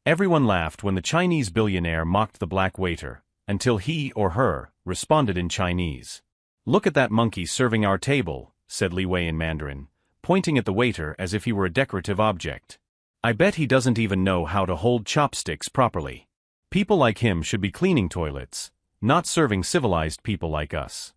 Everyone laughed when the Chinese billionaire mocked the black waiter, until he or her responded in Chinese. "Look at that monkey serving our table," said Li Wei in Mandarin, pointing at the waiter as if he were a decorative object. "I bet he doesn't even know how to hold chopsticks properly. People like him should be cleaning toilets, not serving civilized people like us."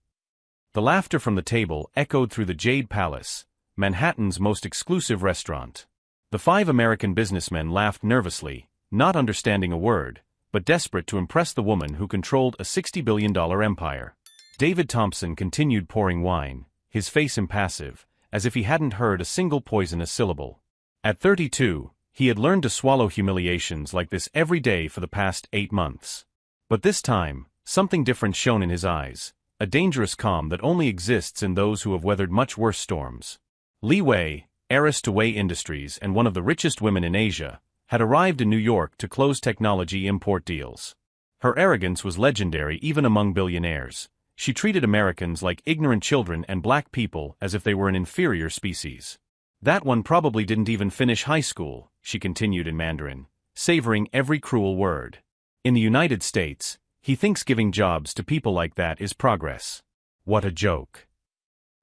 The laughter from the table echoed through the Jade Palace, Manhattan's most exclusive restaurant. The 5 American businessmen laughed nervously, not understanding a word, but desperate to impress the woman who controlled a $60 billion empire. David Thompson continued pouring wine, his face impassive, as if he hadn't heard a single poisonous syllable. At 32, he had learned to swallow humiliations like this every day for the past 8 months. But this time, something different shone in his eyes, a dangerous calm that only exists in those who have weathered much worse storms. Li Wei, heiress to Wei Industries and one of the richest women in Asia, had arrived in New York to close technology import deals. Her arrogance was legendary even among billionaires. She treated Americans like ignorant children and black people as if they were an inferior species. "That one probably didn't even finish high school," she continued in Mandarin, savoring every cruel word. "In the United States, he thinks giving jobs to people like that is progress. What a joke."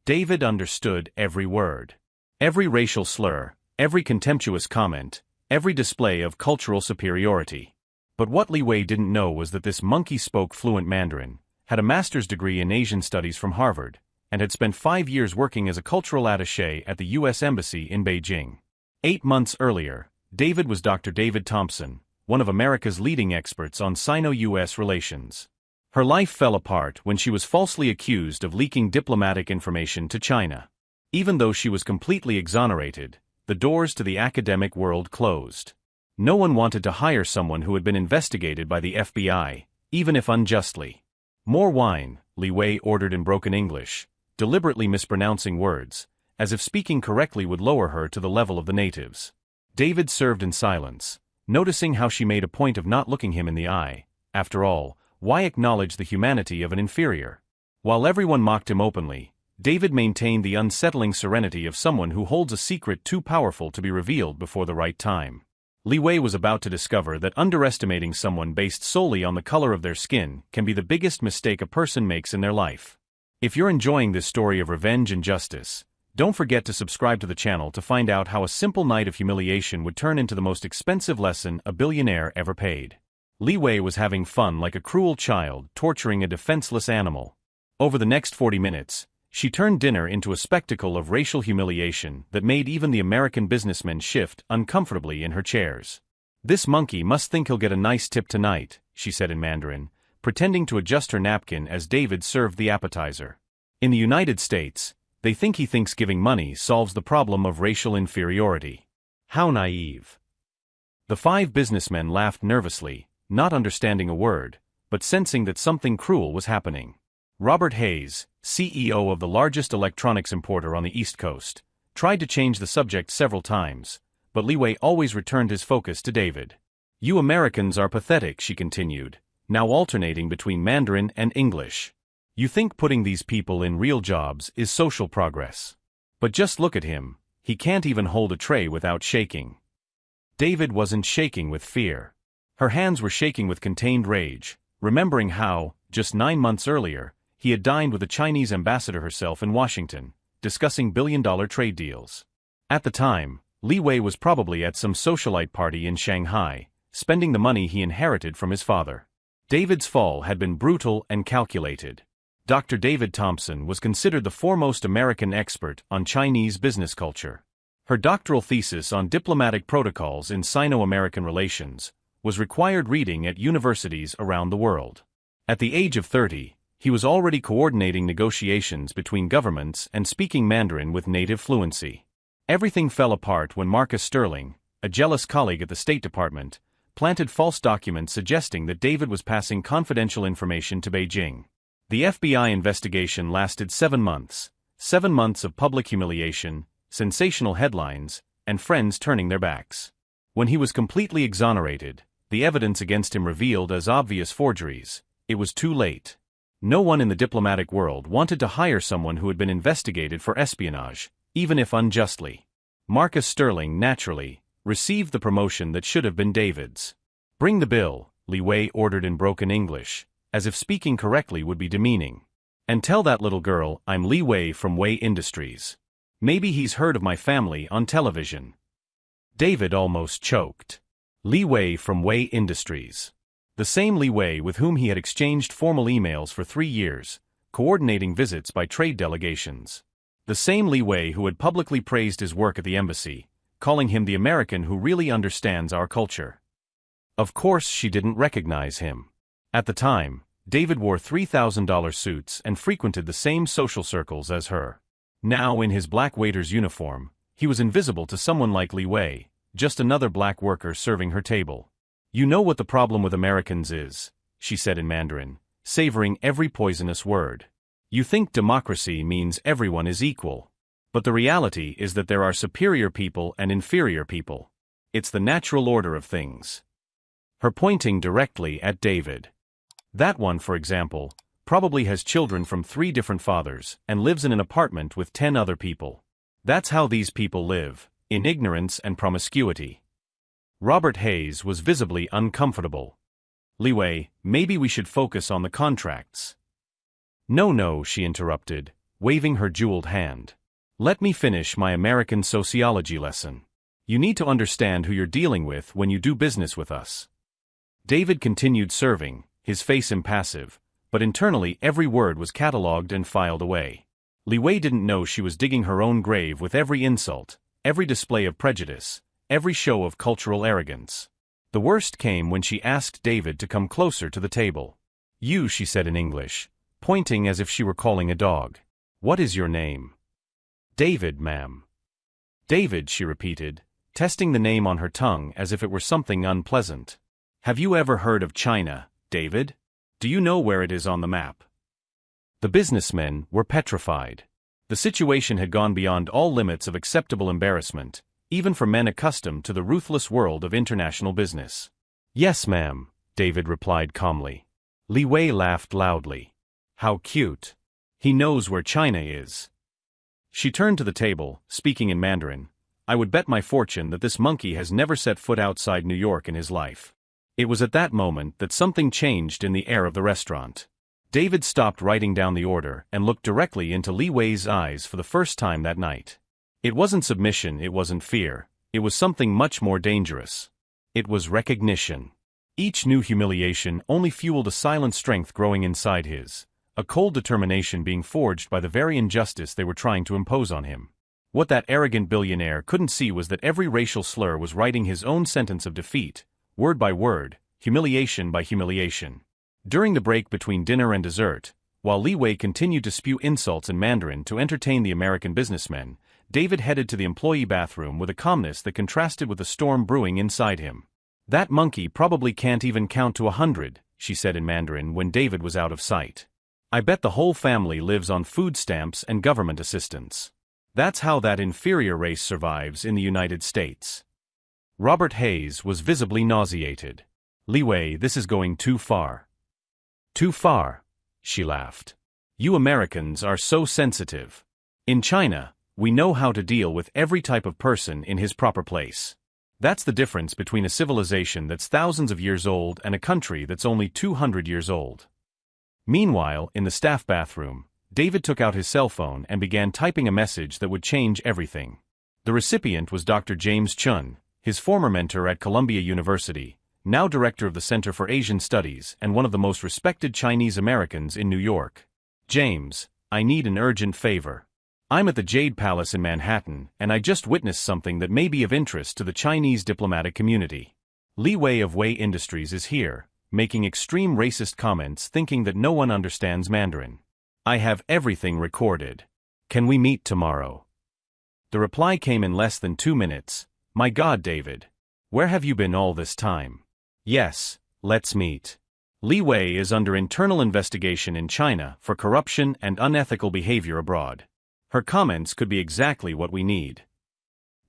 David understood every word. Every racial slur, every contemptuous comment, every display of cultural superiority. But what Li Wei didn't know was that this monkey spoke fluent Mandarin, had a master's degree in Asian studies from Harvard, and had spent 5 years working as a cultural attaché at the U.S. Embassy in Beijing. 8 months earlier, David was Dr. David Thompson, one of America's leading experts on Sino-U.S. relations. Her life fell apart when she was falsely accused of leaking diplomatic information to China. Even though she was completely exonerated, the doors to the academic world closed. No one wanted to hire someone who had been investigated by the FBI, even if unjustly. "More wine," Li Wei ordered in broken English, deliberately mispronouncing words, as if speaking correctly would lower her to the level of the natives. David served in silence, noticing how she made a point of not looking him in the eye. After all, why acknowledge the humanity of an inferior? While everyone mocked him openly, David maintained the unsettling serenity of someone who holds a secret too powerful to be revealed before the right time. Li Wei was about to discover that underestimating someone based solely on the color of their skin can be the biggest mistake a person makes in their life. If you're enjoying this story of revenge and justice, don't forget to subscribe to the channel to find out how a simple night of humiliation would turn into the most expensive lesson a billionaire ever paid. Li Wei was having fun like a cruel child torturing a defenseless animal. Over the next 40 minutes, she turned dinner into a spectacle of racial humiliation that made even the American businessmen shift uncomfortably in her chairs. "This monkey must think he'll get a nice tip tonight," she said in Mandarin, pretending to adjust her napkin as David served the appetizer. In the United States, they think he thinks giving money solves the problem of racial inferiority. How naive. The 5 businessmen laughed nervously, not understanding a word, but sensing that something cruel was happening. Robert Hayes, CEO of the largest electronics importer on the East Coast, tried to change the subject several times, but Li Wei always returned his focus to David. "You Americans are pathetic," she continued, now alternating between Mandarin and English. "You think putting these people in real jobs is social progress. But just look at him, he can't even hold a tray without shaking." David wasn't shaking with fear. Her hands were shaking with contained rage, remembering how, just 9 months earlier, he had dined with the Chinese ambassador herself in Washington, discussing billion-dollar trade deals. At the time, Li Wei was probably at some socialite party in Shanghai, spending the money he inherited from his father. David's fall had been brutal and calculated. Dr. David Thompson was considered the foremost American expert on Chinese business culture. Her doctoral thesis on diplomatic protocols in Sino-American relations was required reading at universities around the world. At the age of 30, he was already coordinating negotiations between governments and speaking Mandarin with native fluency. Everything fell apart when Marcus Sterling, a jealous colleague at the State Department, planted false documents suggesting that David was passing confidential information to Beijing. The FBI investigation lasted 7 months, 7 months of public humiliation, sensational headlines, and friends turning their backs. When he was completely exonerated, the evidence against him revealed as obvious forgeries, it was too late. No one in the diplomatic world wanted to hire someone who had been investigated for espionage, even if unjustly. Marcus Sterling, naturally, received the promotion that should have been David's. "Bring the bill," Li Wei ordered in broken English, as if speaking correctly would be demeaning. "And tell that little girl I'm Li Wei from Wei Industries. Maybe he's heard of my family on television." David almost choked. Li Wei from Wei Industries. The same Li Wei with whom he had exchanged formal emails for 3 years, coordinating visits by trade delegations. The same Li Wei who had publicly praised his work at the embassy, calling him the American who really understands our culture. Of course she didn't recognize him. At the time, David wore $3,000 suits and frequented the same social circles as her. Now in his black waiter's uniform, he was invisible to someone like Li Wei, just another black worker serving her table. "You know what the problem with Americans is," she said in Mandarin, savoring every poisonous word. "You think democracy means everyone is equal. But the reality is that there are superior people and inferior people. It's the natural order of things." Her pointing directly at David. "That one, for example, probably has children from 3 different fathers and lives in an apartment with 10 other people. That's how these people live, in ignorance and promiscuity." Robert Hayes was visibly uncomfortable. "Li Wei, maybe we should focus on the contracts." "No," she interrupted, waving her jeweled hand. "Let me finish my American sociology lesson. You need to understand who you're dealing with when you do business with us." David continued serving, his face impassive, but internally every word was catalogued and filed away. Li Wei didn't know she was digging her own grave with every insult, every display of prejudice, every show of cultural arrogance. The worst came when she asked David to come closer to the table. "You," she said in English, pointing as if she were calling a dog. "What is your name?" "David, ma'am." "David," she repeated, testing the name on her tongue as if it were something unpleasant. "Have you ever heard of China, David? Do you know where it is on the map?" The businessmen were petrified. The situation had gone beyond all limits of acceptable embarrassment, even for men accustomed to the ruthless world of international business. "Yes, ma'am," David replied calmly. Li Wei laughed loudly. "How cute. He knows where China is." She turned to the table, speaking in Mandarin. "I would bet my fortune that this monkey has never set foot outside New York in his life." It was at that moment that something changed in the air of the restaurant. David stopped writing down the order and looked directly into Li Wei's eyes for the first time that night. It wasn't submission, it wasn't fear, it was something much more dangerous. It was recognition. Each new humiliation only fueled a silent strength growing inside his, a cold determination being forged by the very injustice they were trying to impose on him. What that arrogant billionaire couldn't see was that every racial slur was writing his own sentence of defeat, word by word, humiliation by humiliation. During the break between dinner and dessert, while Li Wei continued to spew insults in Mandarin to entertain the American businessmen, David headed to the employee bathroom with a calmness that contrasted with the storm brewing inside him. "That monkey probably can't even count to 100, she said in Mandarin when David was out of sight. "I bet the whole family lives on food stamps and government assistance. That's how that inferior race survives in the United States." Robert Hayes was visibly nauseated. "Li Wei, this is going too far." "Too far," she laughed. "You Americans are so sensitive. In China, we know how to deal with every type of person in his proper place. That's the difference between a civilization that's thousands of years old and a country that's only 200 years old." Meanwhile, in the staff bathroom, David took out his cell phone and began typing a message that would change everything. The recipient was Dr. James Chun, his former mentor at Columbia University, now director of the Center for Asian Studies and one of the most respected Chinese Americans in New York. "James, I need an urgent favor. I'm at the Jade Palace in Manhattan, and I just witnessed something that may be of interest to the Chinese diplomatic community. Li Wei of Wei Industries is here, making extreme racist comments thinking that no one understands Mandarin. I have everything recorded. Can we meet tomorrow?" The reply came in less than 2 minutes. "My God, David. Where have you been all this time? Yes, let's meet. Li Wei is under internal investigation in China for corruption and unethical behavior abroad. Her comments could be exactly what we need."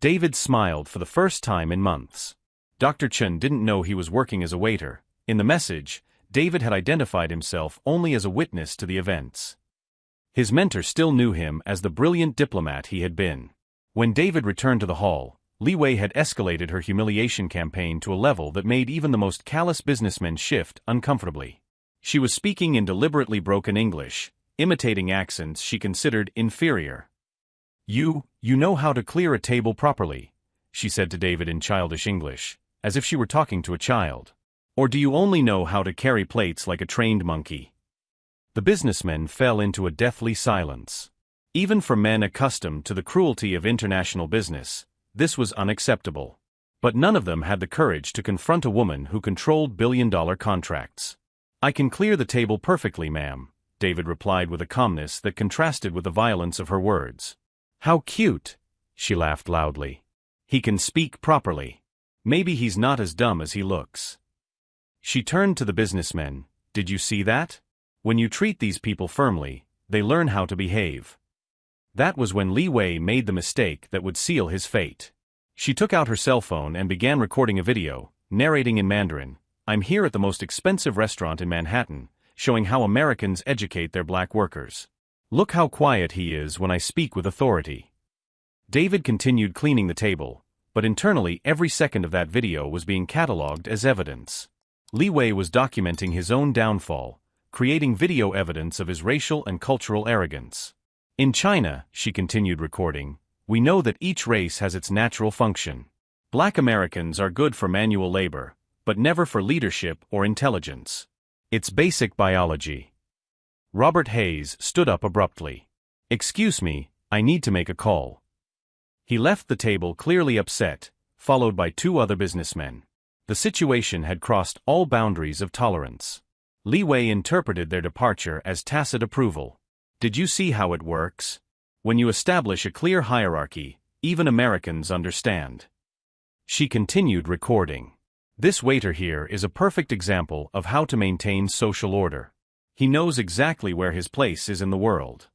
David smiled for the first time in months. Dr. Chun didn't know he was working as a waiter. In the message, David had identified himself only as a witness to the events. His mentor still knew him as the brilliant diplomat he had been. When David returned to the hall, Li Wei had escalated her humiliation campaign to a level that made even the most callous businessmen shift uncomfortably. She was speaking in deliberately broken English, imitating accents she considered inferior. You know how to clear a table properly," she said to David in childish English, as if she were talking to a child. "Or do you only know how to carry plates like a trained monkey?" The businessmen fell into a deathly silence. Even for men accustomed to the cruelty of international business, this was unacceptable. But none of them had the courage to confront a woman who controlled billion-dollar contracts. "I can clear the table perfectly, ma'am," David replied with a calmness that contrasted with the violence of her words. "How cute!" she laughed loudly. "He can speak properly. Maybe he's not as dumb as he looks." She turned to the businessmen. "Did you see that? When you treat these people firmly, they learn how to behave." That was when Li Wei made the mistake that would seal his fate. She took out her cell phone and began recording a video, narrating in Mandarin, "I'm here at the most expensive restaurant in Manhattan, showing how Americans educate their black workers. Look how quiet he is when I speak with authority." David continued cleaning the table, but internally every second of that video was being catalogued as evidence. Li Wei was documenting his own downfall, creating video evidence of his racial and cultural arrogance. "In China," she continued recording, "we know that each race has its natural function. Black Americans are good for manual labor, but never for leadership or intelligence. It's basic biology." Robert Hayes stood up abruptly. "Excuse me, I need to make a call." He left the table clearly upset, followed by two other businessmen. The situation had crossed all boundaries of tolerance. Li Wei interpreted their departure as tacit approval. "Did you see how it works? When you establish a clear hierarchy, even Americans understand." She continued recording. "This waiter here is a perfect example of how to maintain social order. He knows exactly where his place is in the world."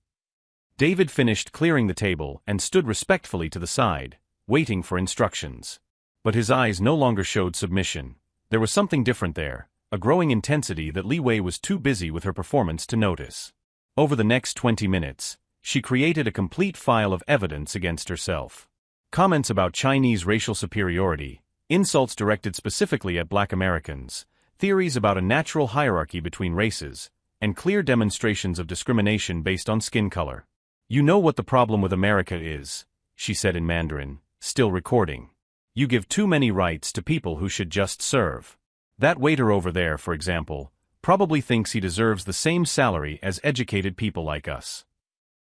David finished clearing the table and stood respectfully to the side, waiting for instructions. But his eyes no longer showed submission. There was something different there, a growing intensity that Li Wei was too busy with her performance to notice. Over the next 20 minutes, she created a complete file of evidence against herself. Comments about Chinese racial superiority, insults directed specifically at Black Americans, theories about a natural hierarchy between races, and clear demonstrations of discrimination based on skin color. "You know what the problem with America is," she said in Mandarin, still recording. "You give too many rights to people who should just serve. That waiter over there, for example, probably thinks he deserves the same salary as educated people like us."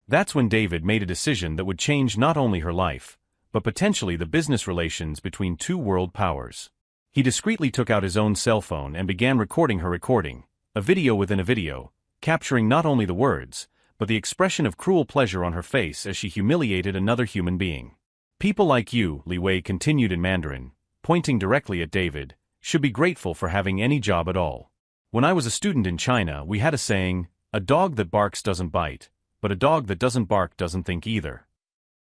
That's when David made a decision that would change not only her life, but potentially the business relations between two world powers. He discreetly took out his own cell phone and began recording her recording, a video within a video, capturing not only the words, but the expression of cruel pleasure on her face as she humiliated another human being. "People like you," Li Wei continued in Mandarin, pointing directly at David, "should be grateful for having any job at all. When I was a student in China, we had a saying, 'A dog that barks doesn't bite, but a dog that doesn't bark doesn't think either.'"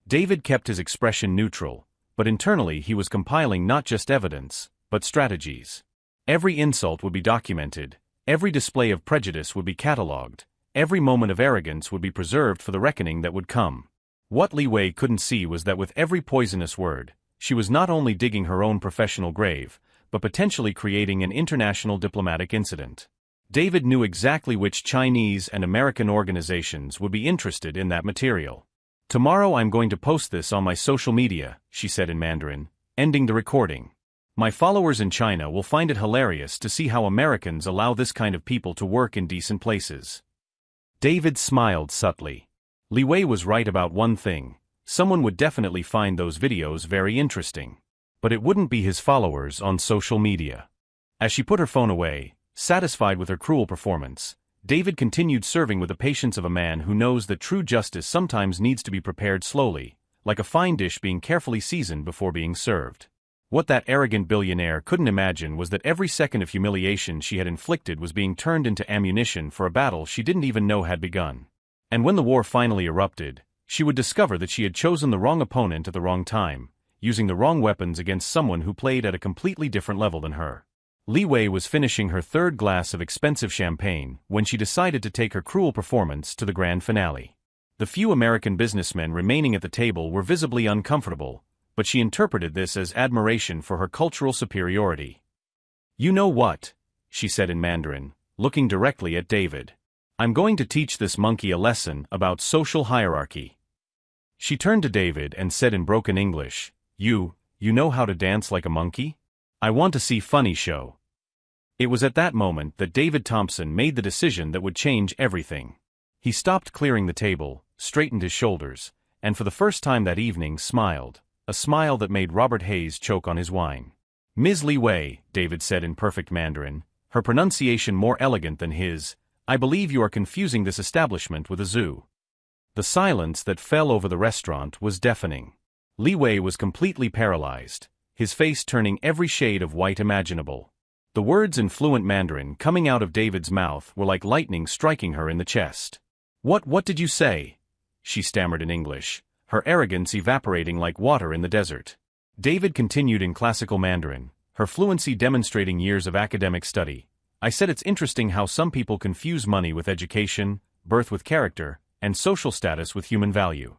David kept his expression neutral, but internally he was compiling not just evidence, but strategies. Every insult would be documented, every display of prejudice would be catalogued, every moment of arrogance would be preserved for the reckoning that would come. What Li Wei couldn't see was that with every poisonous word, she was not only digging her own professional grave, but potentially creating an international diplomatic incident. David knew exactly which Chinese and American organizations would be interested in that material. "Tomorrow I'm going to post this on my social media," she said in Mandarin, ending the recording. "My followers in China will find it hilarious to see how Americans allow this kind of people to work in decent places." David smiled subtly. Li Wei was right about one thing: someone would definitely find those videos very interesting. But it wouldn't be his followers on social media. As she put her phone away, satisfied with her cruel performance, David continued serving with the patience of a man who knows that true justice sometimes needs to be prepared slowly, like a fine dish being carefully seasoned before being served. What that arrogant billionaire couldn't imagine was that every second of humiliation she had inflicted was being turned into ammunition for a battle she didn't even know had begun. And when the war finally erupted, she would discover that she had chosen the wrong opponent at the wrong time, using the wrong weapons against someone who played at a completely different level than her. Li Wei was finishing her third glass of expensive champagne when she decided to take her cruel performance to the grand finale. The few American businessmen remaining at the table were visibly uncomfortable, but she interpreted this as admiration for her cultural superiority. "You know what?" she said in Mandarin, looking directly at David. "I'm going to teach this monkey a lesson about social hierarchy." She turned to David and said in broken English, You know how to dance like a monkey? I want to see funny show." It was at that moment that David Thompson made the decision that would change everything. He stopped clearing the table, straightened his shoulders, and for the first time that evening smiled, a smile that made Robert Hayes choke on his wine. "Ms. Li Wei," David said in perfect Mandarin, her pronunciation more elegant than his, "I believe you are confusing this establishment with a zoo." The silence that fell over the restaurant was deafening. Li Wei was completely paralyzed, his face turning every shade of white imaginable. The words in fluent Mandarin coming out of David's mouth were like lightning striking her in the chest. What did you say?" she stammered in English, her arrogance evaporating like water in the desert. David continued in classical Mandarin, her fluency demonstrating years of academic study. "I said it's interesting how some people confuse money with education, birth with character, and social status with human value."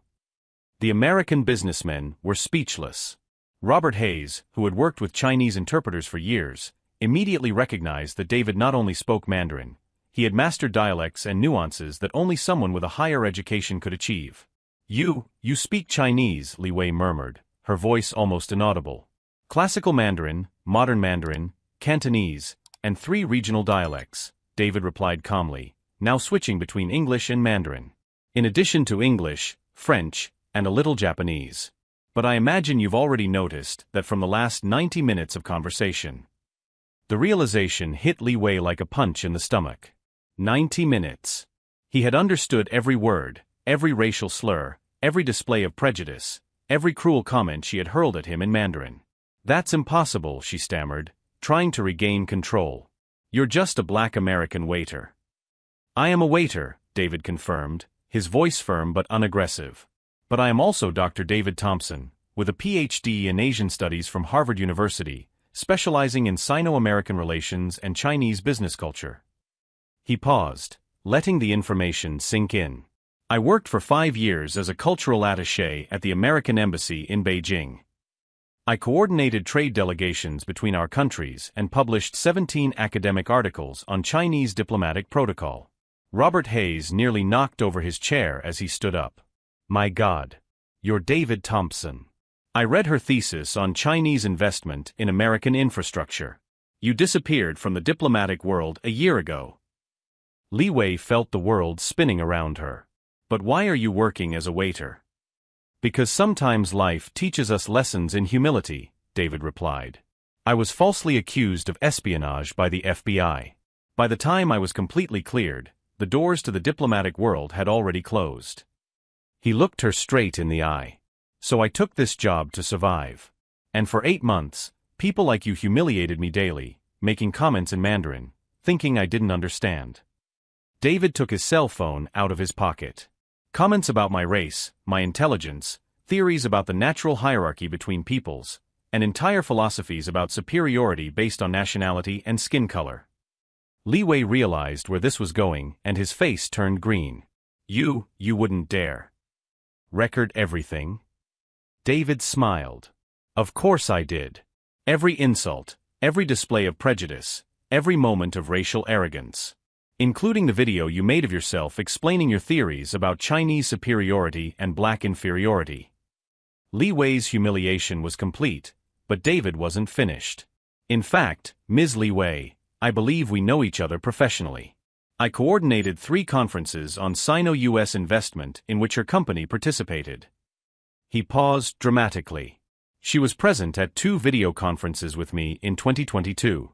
The American businessmen were speechless. Robert Hayes, who had worked with Chinese interpreters for years, immediately recognized that David not only spoke Mandarin, he had mastered dialects and nuances that only someone with a higher education could achieve. You speak Chinese," Li Wei murmured, her voice almost inaudible. "Classical Mandarin, modern Mandarin, Cantonese, and 3 regional dialects," David replied calmly, now switching between English and Mandarin. "In addition to English, French, and a little Japanese. But I imagine you've already noticed that from the last 90 minutes of conversation." The realization hit Li Wei like a punch in the stomach. 90 minutes. He had understood every word, every racial slur, every display of prejudice, every cruel comment she had hurled at him in Mandarin. "That's impossible," she stammered, trying to regain control. "You're just a black American waiter." "I am a waiter," David confirmed, his voice firm but unaggressive. "But I am also Dr. David Thompson, with a PhD in Asian Studies from Harvard University, specializing in Sino-American relations and Chinese business culture." He paused, letting the information sink in. "I worked for 5 years as a cultural attaché at the American Embassy in Beijing. I coordinated trade delegations between our countries and published 17 academic articles on Chinese diplomatic protocol." Robert Hayes nearly knocked over his chair as he stood up. "My God. You're David Thompson. I read her thesis on Chinese investment in American infrastructure. You disappeared from the diplomatic world a year ago." Li Wei felt the world spinning around her. "But why are you working as a waiter?" "Because sometimes life teaches us lessons in humility," David replied. "I was falsely accused of espionage by the FBI. By the time I was completely cleared, the doors to the diplomatic world had already closed." He looked her straight in the eye. "So I took this job to survive. And for 8 months, people like you humiliated me daily, making comments in Mandarin, thinking I didn't understand." David took his cell phone out of his pocket. "Comments about my race, my intelligence, theories about the natural hierarchy between peoples, and entire philosophies about superiority based on nationality and skin color." Li Wei realized where this was going and his face turned green. You wouldn't dare." "Record everything?" David smiled. "Of course I did. Every insult, every display of prejudice, every moment of racial arrogance. Including the video you made of yourself explaining your theories about Chinese superiority and black inferiority." Li Wei's humiliation was complete, but David wasn't finished. "In fact, Ms. Li Wei, I believe we know each other professionally. I coordinated 3 conferences on Sino-US investment in which her company participated." He paused dramatically. "She was present at 2 video conferences with me in 2022.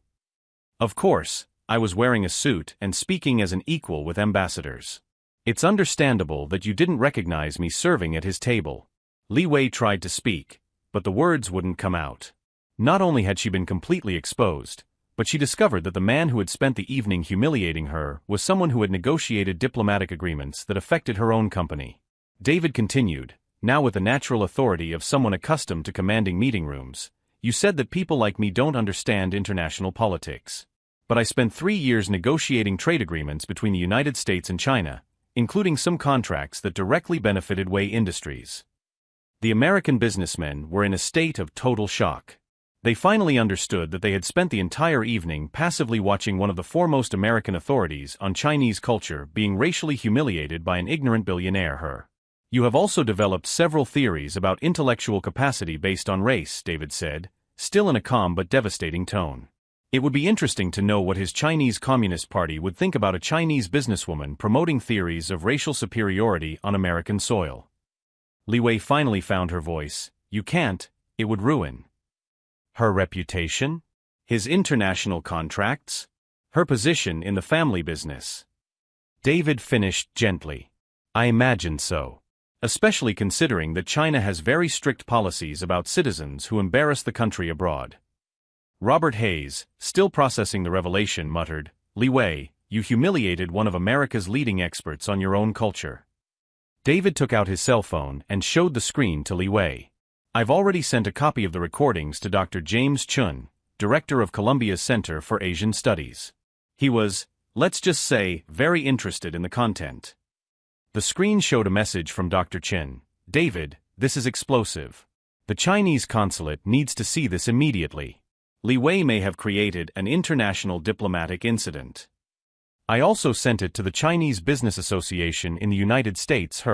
Of course, I was wearing a suit and speaking as an equal with ambassadors. It's understandable that you didn't recognize me serving at his table." Li Wei tried to speak, but the words wouldn't come out. Not only had she been completely exposed, but she discovered that the man who had spent the evening humiliating her was someone who had negotiated diplomatic agreements that affected her own company. David continued, now with the natural authority of someone accustomed to commanding meeting rooms. "You said that people like me don't understand international politics. But I spent 3 years negotiating trade agreements between the United States and China, including some contracts that directly benefited Wei Industries." The American businessmen were in a state of total shock. They finally understood that they had spent the entire evening passively watching one of the foremost American authorities on Chinese culture being racially humiliated by an ignorant billionaire. Her. You have also developed several theories about intellectual capacity based on race, David said, still in a calm but devastating tone. It would be interesting to know what his Chinese Communist Party would think about a Chinese businesswoman promoting theories of racial superiority on American soil. Li Wei finally found her voice. You can't, it would ruin her reputation, his international contracts, her position in the family business. David finished gently. I imagine so. Especially considering that China has very strict policies about citizens who embarrass the country abroad. Robert Hayes, still processing the revelation, muttered, Li Wei, you humiliated one of America's leading experts on your own culture. David took out his cell phone and showed the screen to Li Wei. I've already sent a copy of the recordings to Dr. James Chun, director of Columbia's Center for Asian Studies. He was, let's just say, very interested in the content. The screen showed a message from Dr. Chin. David, this is explosive. The Chinese consulate needs to see this immediately. Li Wei may have created an international diplomatic incident. I also sent it to the Chinese Business Association in the United States.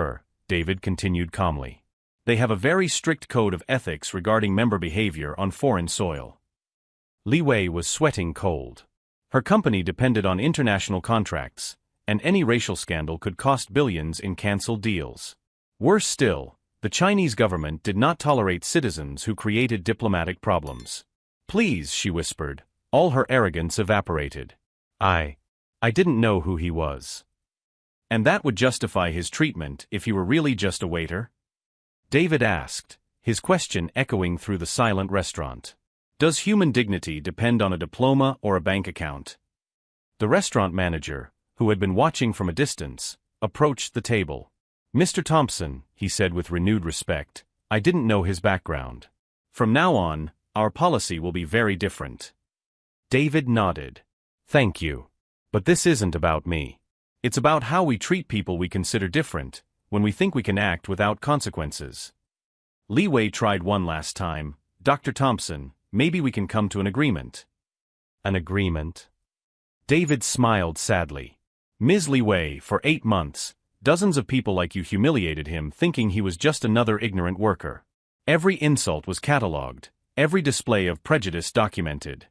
David continued calmly. They have a very strict code of ethics regarding member behavior on foreign soil. Li Wei was sweating cold. Her company depended on international contracts, and any racial scandal could cost billions in cancelled deals. Worse still, the Chinese government did not tolerate citizens who created diplomatic problems. Please, she whispered, all her arrogance evaporated. I didn't know who he was. And that would justify his treatment if he were really just a waiter? David asked, his question echoing through the silent restaurant. Does human dignity depend on a diploma or a bank account? The restaurant manager, who had been watching from a distance, approached the table. Mr. Thompson, he said with renewed respect, I didn't know his background. From now on, our policy will be very different. David nodded. Thank you. But this isn't about me. It's about how we treat people we consider different, when we think we can act without consequences. Li Wei tried one last time. Dr. Thompson, maybe we can come to an agreement. An agreement? David smiled sadly. Ms. Li Wei, for 8 months, dozens of people like you humiliated him thinking he was just another ignorant worker. Every insult was catalogued, every display of prejudice documented.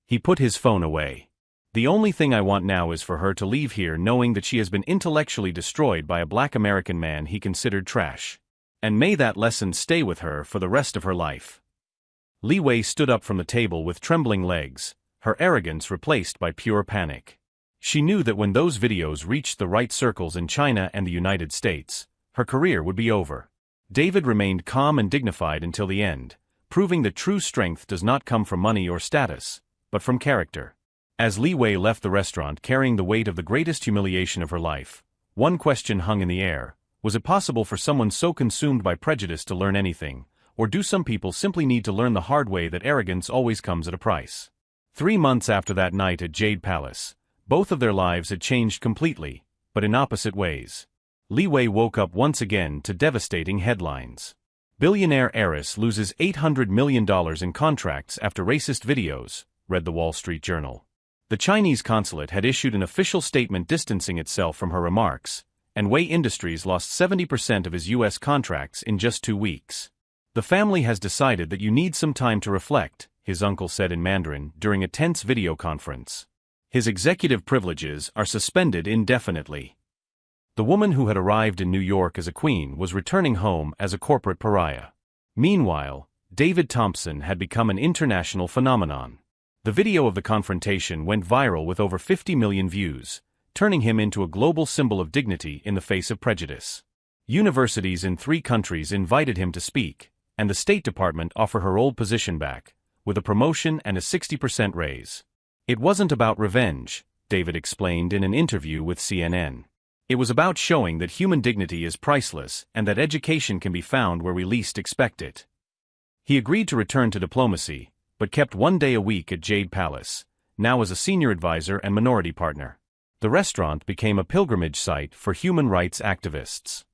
He put his phone away. The only thing I want now is for her to leave here knowing that she has been intellectually destroyed by a black American man he considered trash. And may that lesson stay with her for the rest of her life. Li Wei stood up from the table with trembling legs, her arrogance replaced by pure panic. She knew that when those videos reached the right circles in China and the United States, her career would be over. David remained calm and dignified until the end, proving that true strength does not come from money or status, but from character. As Li Wei left the restaurant carrying the weight of the greatest humiliation of her life, one question hung in the air. Was it possible for someone so consumed by prejudice to learn anything, or do some people simply need to learn the hard way that arrogance always comes at a price? 3 months after that night at Jade Palace, both of their lives had changed completely, but in opposite ways. Li Wei woke up once again to devastating headlines. Billionaire heiress loses $800 million in contracts after racist videos, read the Wall Street Journal. The Chinese consulate had issued an official statement distancing itself from her remarks, and Wei Industries lost 70% of his U.S. contracts in just 2 weeks. The family has decided that you need some time to reflect, his uncle said in Mandarin during a tense video conference. His executive privileges are suspended indefinitely. The woman who had arrived in New York as a queen was returning home as a corporate pariah. Meanwhile, David Thompson had become an international phenomenon. The video of the confrontation went viral with over 50 million views, turning him into a global symbol of dignity in the face of prejudice. Universities in 3 countries invited him to speak, and the State Department offered her old position back, with a promotion and a 60% raise. It wasn't about revenge, David explained in an interview with CNN. It was about showing that human dignity is priceless and that education can be found where we least expect it. He agreed to return to diplomacy, but kept 1 day a week at Jade Palace, now as a senior advisor and minority partner. The restaurant became a pilgrimage site for human rights activists.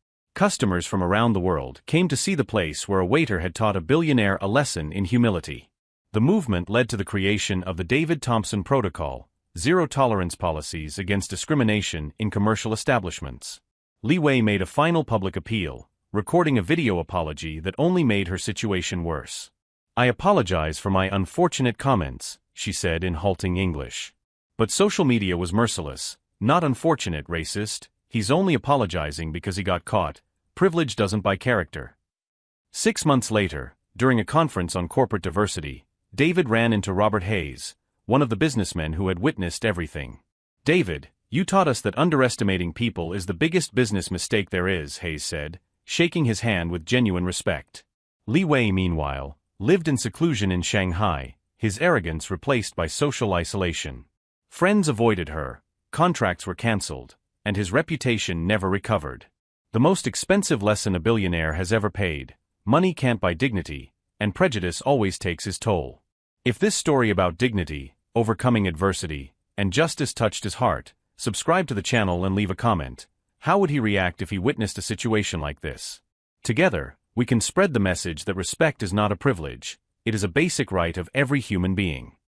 Customers from around the world came to see the place where a waiter had taught a billionaire a lesson in humility. The movement led to the creation of the David Thompson Protocol, zero-tolerance policies against discrimination in commercial establishments. Li Wei made a final public appeal, recording a video apology that only made her situation worse. "I apologize for my unfortunate comments," she said in halting English. But social media was merciless. "Not unfortunate, racist. He's only apologizing because he got caught. Privilege doesn't buy character." 6 months later, during a conference on corporate diversity, David ran into Robert Hayes, one of the businessmen who had witnessed everything. "David, you taught us that underestimating people is the biggest business mistake there is," Hayes said, shaking his hand with genuine respect. Li Wei, meanwhile, lived in seclusion in Shanghai, his arrogance replaced by social isolation. Friends avoided her, contracts were cancelled, and his reputation never recovered. The most expensive lesson a billionaire has ever paid: money can't buy dignity, and prejudice always takes its toll. If this story about dignity, overcoming adversity, and justice touched his heart, subscribe to the channel and leave a comment. How would he react if he witnessed a situation like this? Together, we can spread the message that respect is not a privilege, it is a basic right of every human being.